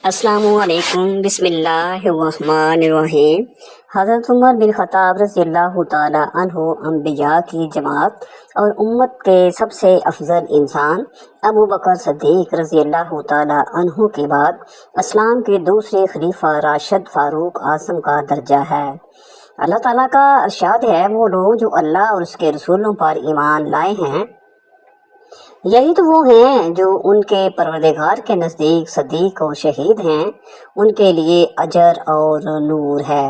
السلام علیکم، بسم اللہ الرحمن الرحیم۔ حضرت عمر بن خطاب رضی اللہ تعالیٰ عنہ انبیاء کی جماعت اور امت کے سب سے افضل انسان ابو بکر صدیق رضی اللہ تعالیٰ عنہ کے بعد اسلام کے دوسرے خلیفہ راشد فاروق اعظم کا درجہ ہے۔ اللہ تعالیٰ کا ارشاد ہے، وہ لوگ جو اللہ اور اس کے رسولوں پر ایمان لائے ہیں، یہی تو وہ ہیں جو ان کے پروردگار کے نزدیک صدیق اور شہید ہیں، ان کے لیے اجر اور نور ہے۔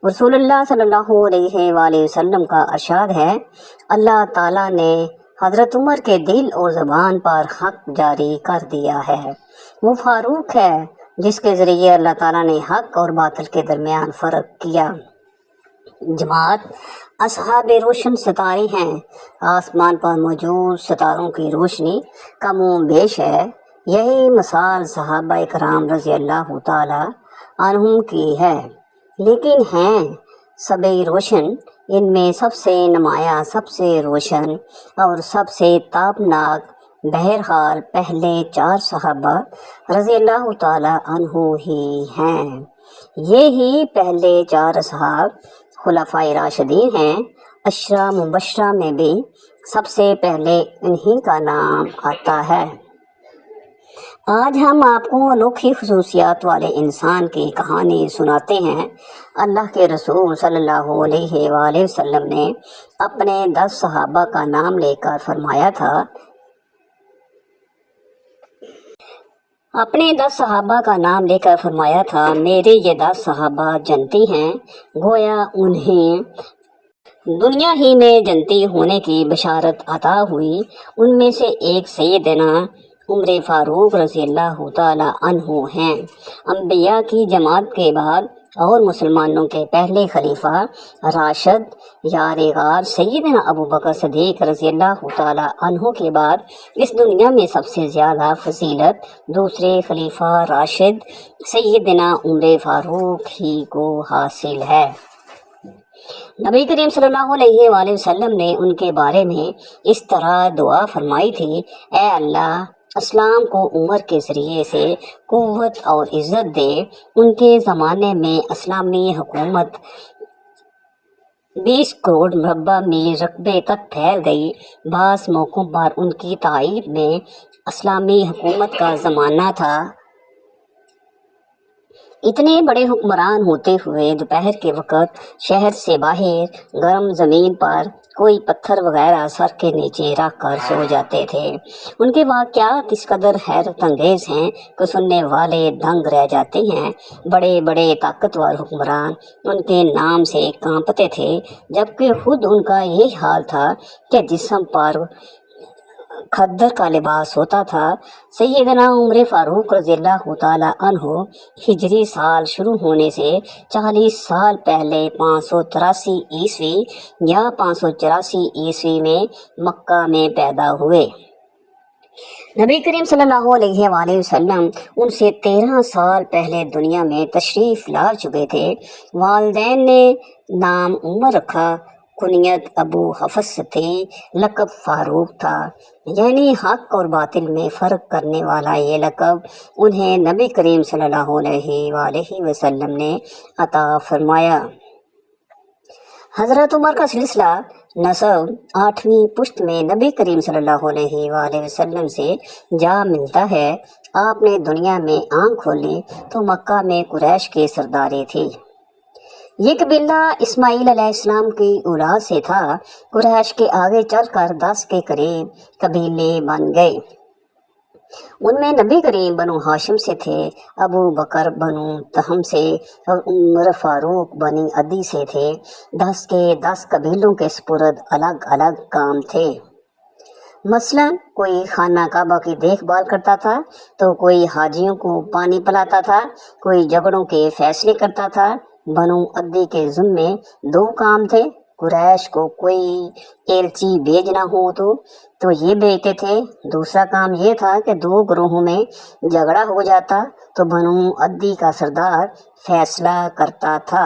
رسول اللہ صلی اللہ علیہ وآلہ وسلم کا ارشاد ہے، اللہ تعالیٰ نے حضرت عمر کے دل اور زبان پر حق جاری کر دیا ہے۔ وہ فاروق ہے جس کے ذریعے اللہ تعالیٰ نے حق اور باطل کے درمیان فرق کیا۔ جماعت اصحاب روشن ستارے ہیں، آسمان پر موجود ستاروں کی روشنی کم و بیش ہے۔ یہی مثال صحابہ کرام رضی اللہ تعالی عنہم کی ہے، لیکن ہیں سب روشن، ان میں سب سے نمایاں، سب سے روشن اور سب سے تابناک بہرحال پہلے 4 صحابہ رضی اللہ تعالی عنہ ہی ہیں۔ یہ ہی پہلے 4 اصحاب خلفائے راشدین ہیں۔ عشرہ مبشرہ میں بھی سب سے پہلے انہی کا نام آتا ہے۔ آج ہم آپ کو انوکھی خصوصیات والے انسان کی کہانی سناتے ہیں۔ اللہ کے رسول صلی اللہ علیہ وآلہ وسلم نے اپنے 10 صحابہ کا نام لے کر فرمایا تھا، میرے یہ 10 صحابہ جنتی ہیں، گویا انہیں دنیا ہی میں جنتی ہونے کی بشارت عطا ہوئی۔ ان میں سے ایک سیدنا عمر فاروق رضی اللہ تعالی عنہ ہیں۔ انبیاء کی جماعت کے بعد اور مسلمانوں کے پہلے خلیفہ راشد یار غار سیدنا ابو بکر صدیق رضی اللہ تعالی عنہ کے بعد اس دنیا میں سب سے زیادہ فضیلت دوسرے خلیفہ راشد سیدنا عمر فاروق ہی کو حاصل ہے۔ نبی کریم صلی اللہ علیہ وآلہ وسلم نے ان کے بارے میں اس طرح دعا فرمائی تھی، اے اللہ، اسلام کو عمر کے ذریعے سے قوت اور عزت دے۔ ان کے زمانے میں اسلامی حکومت 20 کروڑ مربع میل رقبے تک پھیل گئی۔ بعض موقعوں پر ان کی تائید میں اسلامی حکومت کا زمانہ تھا۔ اتنے بڑے حکمران ہوتے ہوئے دوپہر کے وقت شہر سے باہر گرم زمین پر کوئی پتھر وغیرہ سر کے نیچے رکھ کر سو جاتے تھے۔ ان کے واقعات اس قدر حیرت انگیز ہیں کہ سننے والے دنگ رہ جاتے ہیں۔ بڑے بڑے طاقتور حکمران ان کے نام سے کانپتے تھے، جبکہ خود ان کا یہ حال تھا کہ جسم پر کھدر کا لباس ہوتا تھا۔ سیدنا عمر فاروق رضی اللہ تعالی عنہ ہجری سال شروع ہونے سے 40 سال پہلے 583 عیسوی یا 584 عیسوی میں مکہ میں پیدا ہوئے۔ نبی کریم صلی اللہ علیہ وآلہ وسلم ان سے 13 سال پہلے دنیا میں تشریف لا چکے تھے۔ والدین نے نام عمر رکھا، کنیت ابو حفص تھی، لقب فاروق تھا، یعنی حق اور باطل میں فرق کرنے والا یہ لقب انہیں نبی کریم صلی اللہ علیہ وآلہ وسلم نے عطا فرمایا۔ حضرت عمر کا سلسلہ نسب 8ویں پشت میں نبی کریم صلی اللہ علیہ وآلہ وسلم سے جا ملتا ہے۔ آپ نے دنیا میں آنکھ کھولی تو مکہ میں قریش کی سرداری تھی۔ یہ قبیلہ اسماعیل علیہ السلام کی اولاد سے تھا۔ قریش کے آگے چل کر 10 کے قریب قبیلے بن گئے۔ ان میں نبی کریم بنو ہاشم سے تھے، ابو بکر بنو تہم سے اور عمر فاروق بنی عدی سے تھے۔ 10 کے 10 قبیلوں کے سپرد الگ الگ کام تھے۔ مثلا کوئی خانہ کعبہ کی دیکھ بھال کرتا تھا تو کوئی حاجیوں کو پانی پلاتا تھا، کوئی جھگڑوں کے فیصلے کرتا تھا۔ بنو عدی کے ذمے 2 کام تھے۔ قریش کو کوئی ایلچی بھیجنا ہو تو یہ بھیجتے تھے۔ دوسرا کام یہ تھا کہ 2 گروہوں میں جھگڑا ہو جاتا تو بنو عدی کا سردار فیصلہ کرتا تھا۔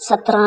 17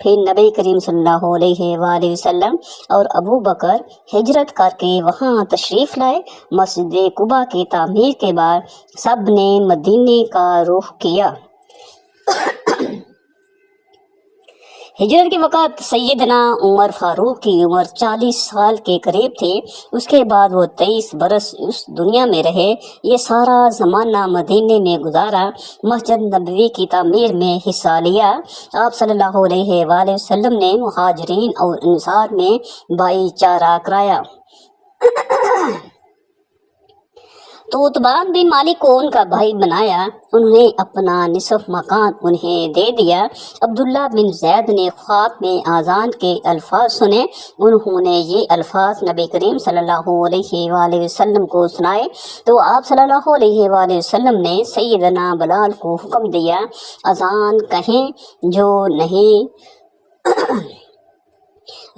پھر نبی کریم صلی اللہ علیہ وآلہ وسلم اور ابو بکر ہجرت کر کے وہاں تشریف لائے۔ مسجد قباء کی تعمیر کے بعد سب نے مدینے کا رخ کیا۔ ہجرت کے وقت سیدنا عمر فاروق کی عمر 40 سال کے قریب تھی۔ اس کے بعد وہ 23 برس اس دنیا میں رہے۔ یہ سارا زمانہ مدینے میں گزارا، مسجد نبوی کی تعمیر میں حصہ لیا۔ آپ صلی اللہ علیہ وآلہ وسلم نے مہاجرین اور انصار میں بھائی چارہ کرایا۔ تو عتبان بن مالک کو ان کا بھائی بنایا، انہوں نے اپنا نصف مکان انہیں دے دیا۔ عبداللہ بن زید نے خواب میں اذان کے الفاظ سنے، انہوں نے یہ الفاظ نبی کریم صلی اللہ علیہ وآلہ وسلم کو سنائے تو آپ صلی اللہ علیہ وآلہ وسلم نے سیدنا بلال کو حکم دیا، اذان کہیں۔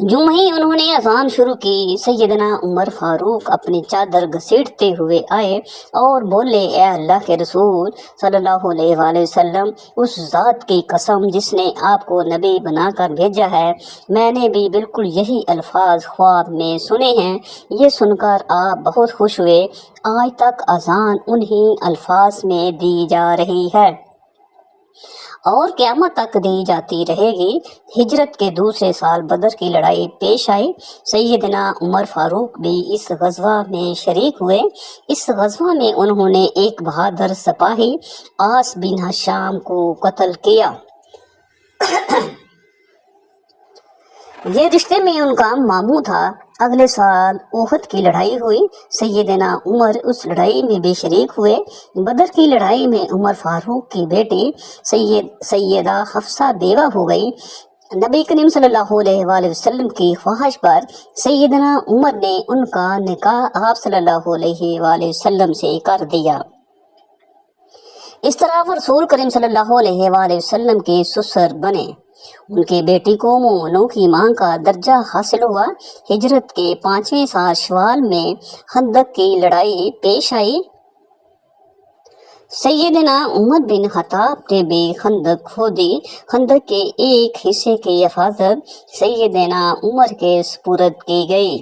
جو ہی انہوں نے اذان شروع کی، سیدنا عمر فاروق اپنی چادر گھسیٹتے ہوئے آئے اور بولے، اے اللہ کے رسول صلی اللہ علیہ وآلہ وسلم، اس ذات کی قسم جس نے آپ کو نبی بنا کر بھیجا ہے، میں نے بھی بالکل یہی الفاظ خواب میں سنے ہیں۔ یہ سن کر آپ بہت خوش ہوئے۔ آج تک اذان انہی الفاظ میں دی جا رہی ہے اور قیامت تک دی جاتی رہے گی۔ ہجرت کے دوسرے سال بدر کی لڑائی پیش آئی۔ سیدنا عمر فاروق بھی اس غزوہ میں شریک ہوئے۔ اس غزوہ میں انہوں نے ایک بہادر سپاہی عاص بن ہشام کو قتل کیا۔ یہ رشتے میں ان کا ماموں تھا۔ اگلے سال احد کی لڑائی ہوئی، سیدنا عمر اس لڑائی میں بھی شریک ہوئے۔ بدر کی لڑائی میں عمر فاروق کی بیٹی سیدہ حفصہ بیوہ ہو گئی۔ نبی کریم صلی اللہ علیہ وآلہ وسلم کی خواہش پر سیدنا عمر نے ان کا نکاح آپ صلی اللہ علیہ وآلہ وسلم سے کر دیا۔ اس طرح رسول کریم صلی اللہ علیہ وآلہ وسلم کے سسر بنے۔ ان کی بیٹی کو مومنوں کی ماں کا درجہ حاصل ہوا۔ ہجرت کے 5ویں سال شوال میں خندق کی لڑائی پیش آئی۔ سیدنا عمر بن خطاب نے بھی خندق کھودی۔ خندق کے ایک حصے کی حفاظت سیدنا عمر کے سپرد کی گئی۔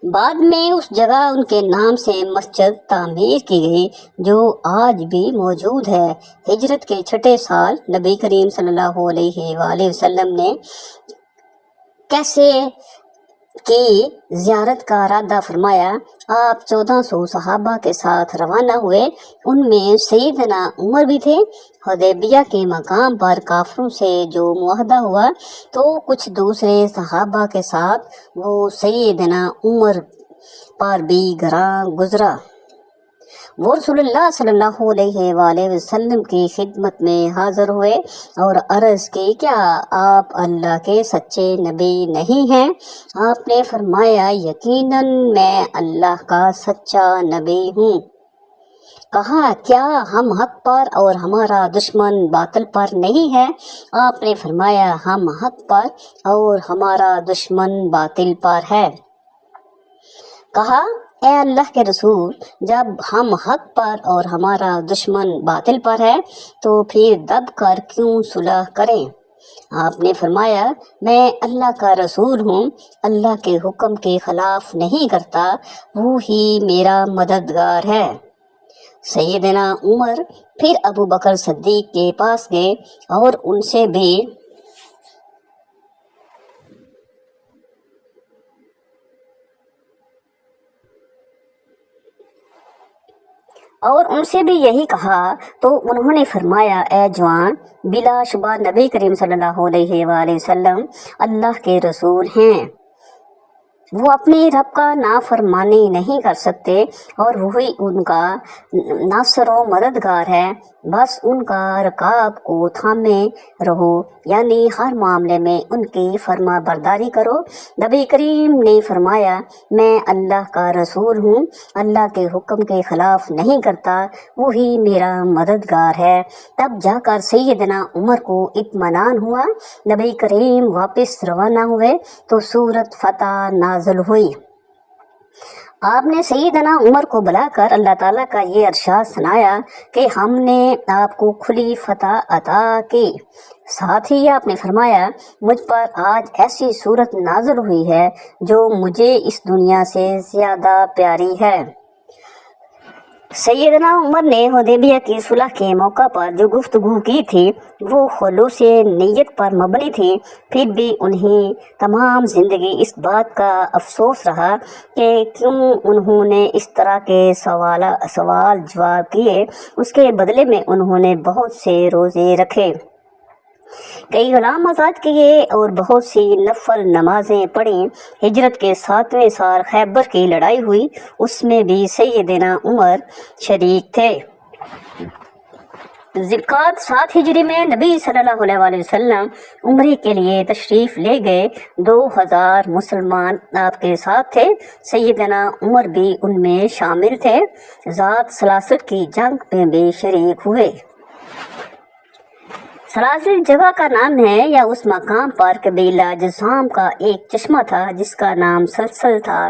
بعد میں اس جگہ ان کے نام سے مسجد تعمیر کی گئی جو آج بھی موجود ہے۔ ہجرت کے 6 سال نبی کریم صلی اللہ علیہ وآلہ وسلم نے کیسے کی زیارت کا ارادہ فرمایا۔ آپ 1400 صحابہ کے ساتھ روانہ ہوئے، ان میں سیدنا عمر بھی تھے۔ حدیبیہ کے مقام پر کافروں سے جو معاہدہ ہوا تو کچھ دوسرے صحابہ کے ساتھ وہ سیدنا عمر پر بھی گراں گزرا۔ وہ رسول اللہ صلی اللہ علیہ وآلہ وسلم کی خدمت میں حاضر ہوئے اور عرض کی، کیا آپ اللہ کے سچے نبی نہیں ہیں؟ آپ نے فرمایا، یقیناً میں اللہ کا سچا نبی ہوں۔ کہا، کیا ہم حق پر اور ہمارا دشمن باطل پر نہیں ہے؟ آپ نے فرمایا، ہم حق پر اور ہمارا دشمن باطل پر ہے۔ کہا، اے اللہ کے رسول، جب ہم حق پر اور ہمارا دشمن باطل پر ہے تو پھر دب کر کیوں صلح کریں؟ آپ نے فرمایا، میں اللہ کا رسول ہوں، اللہ کے حکم کے خلاف نہیں کرتا، وہی میرا مددگار ہے۔ سیدنا عمر پھر ابو بکر صدیق کے پاس گئے اور ان سے بھی یہی کہا تو انہوں نے فرمایا، اے جوان، بلا شبہ نبی کریم صلی اللہ علیہ وآلہ وسلم اللہ کے رسول ہیں۔ وہ اپنے رب کا نافرمانی نہیں کر سکتے اور وہی ان کا ناصر و مددگار ہے۔ بس ان کا رکاب کو تھامے رہو، یعنی ہر معاملے میں ان کی فرما برداری کرو۔ نبی کریم نے فرمایا، میں اللہ کا رسول ہوں، اللہ کے حکم کے خلاف نہیں کرتا، وہی میرا مددگار ہے۔ تب جا کر سیدنا عمر کو اطمینان ہوا۔ نبی کریم واپس روانہ ہوئے تو سورۃ فتح نازل ہوئی۔ آپ نے سیدنا عمر کو بلاکر اللہ تعالیٰ کا یہ ارشاد سنایا کہ ہم نے آپ کو کھلی فتح عطا کی۔ ساتھ ہی آپ نے فرمایا مجھ پر آج ایسی صورت نازل ہوئی ہے جو مجھے اس دنیا سے زیادہ پیاری ہے۔ سیدنا عمر نے حدیبیہ کی صلح کے موقع پر جو گفتگو کی تھی وہ خلوص نیت پر مبنی تھی، پھر بھی انہیں تمام زندگی اس بات کا افسوس رہا کہ کیوں انہوں نے اس طرح کے سوال جواب کیے۔ اس کے بدلے میں انہوں نے بہت سے روزے رکھے، کئی غلام آزاد کیے اور بہت سی نفل نمازیں پڑھیں۔ ہجرت کے 7ویں سال خیبر کی لڑائی ہوئی، اس میں بھی سیدنا عمر شریک تھے۔ ذوالقعدہ 7 ہجری میں نبی صلی اللہ علیہ وسلم عمرے کے لیے تشریف لے گئے۔ 2000 مسلمان آپ کے ساتھ تھے، سیدنا عمر بھی ان میں شامل تھے۔ ذات سلاسل کی جنگ میں بھی شریک ہوئے۔ سلاسل جگہ کا نام ہے یا اس مقام پر قبیلہ جذام کا ایک چشمہ تھا جس کا نام سلسل تھا۔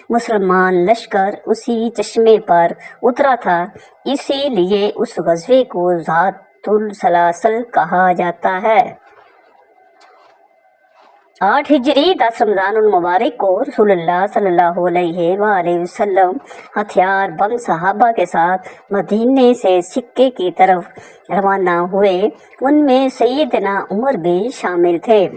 مسلمان لشکر اسی چشمے پر اترا تھا، اسی لیے اس غزوے کو ذات السلاسل کہا جاتا ہے۔ 8 ہجری 10 رمضان المبارک کو رسول اللہ صلی اللہ علیہ وآلہ وسلم ہتھیار بند صحابہ کے ساتھ مدینے سے سکے کی طرف روانہ ہوئے، ان میں سیدنا عمر بھی شامل تھے۔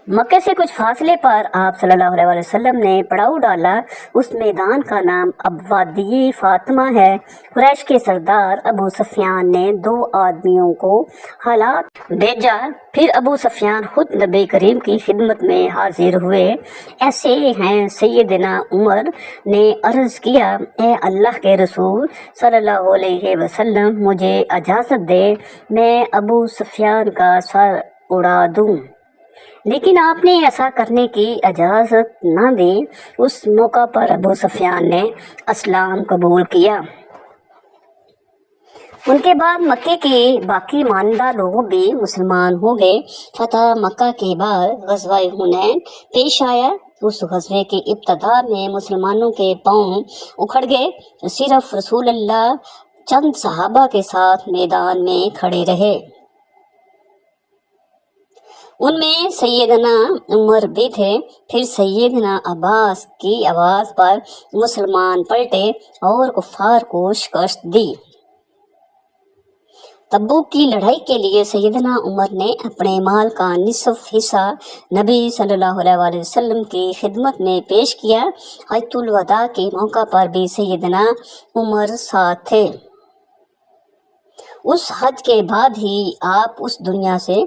مکے سے کچھ فاصلے پر آپ صلی اللہ علیہ وسلم نے پڑاؤ ڈالا، اس میدان کا نام اب وادی فاطمہ ہے۔ قریش کے سردار ابو سفیان نے 2 آدمیوں کو حالات بھیجا، پھر ابو سفیان خود نبی کریم کی خدمت میں حاضر ہوئے۔ ایسے ہیں سیدنا عمر نے عرض کیا، اے اللہ کے رسول صلی اللہ علیہ وسلم، مجھے اجازت دے میں ابو سفیان کا سر اڑا دوں، لیکن آپ نے ایسا کرنے کی اجازت نہ دی۔ اس موقع پر ابو سفیان نے اسلام قبول کیا۔ ان کے بعد مکے کے باقی ماندہ لوگ بھی مسلمان ہو گئے۔ فتح مکہ کے بعد غزوہ حنین پیش آیا۔ اس غزوے کی ابتدا میں مسلمانوں کے پاؤں اکھڑ گئے، صرف رسول اللہ چند صحابہ کے ساتھ میدان میں کھڑے رہے۔ ان میں سیدنا عمر بھی تھے۔ پھر سیدنا عباس کی آواز پر مسلمان پلٹے اور کفار کو شکست دی۔ تبوک کی لڑائی کے لیے سیدنا عمر نے اپنے مال کا نصف حصہ نبی صلی اللہ علیہ وسلم کی خدمت میں پیش کیا۔ حجۃ الوداع کے موقع پر بھی سیدنا عمر ساتھ تھے۔ اس حج کے بعد ہی آپ اس دنیا سے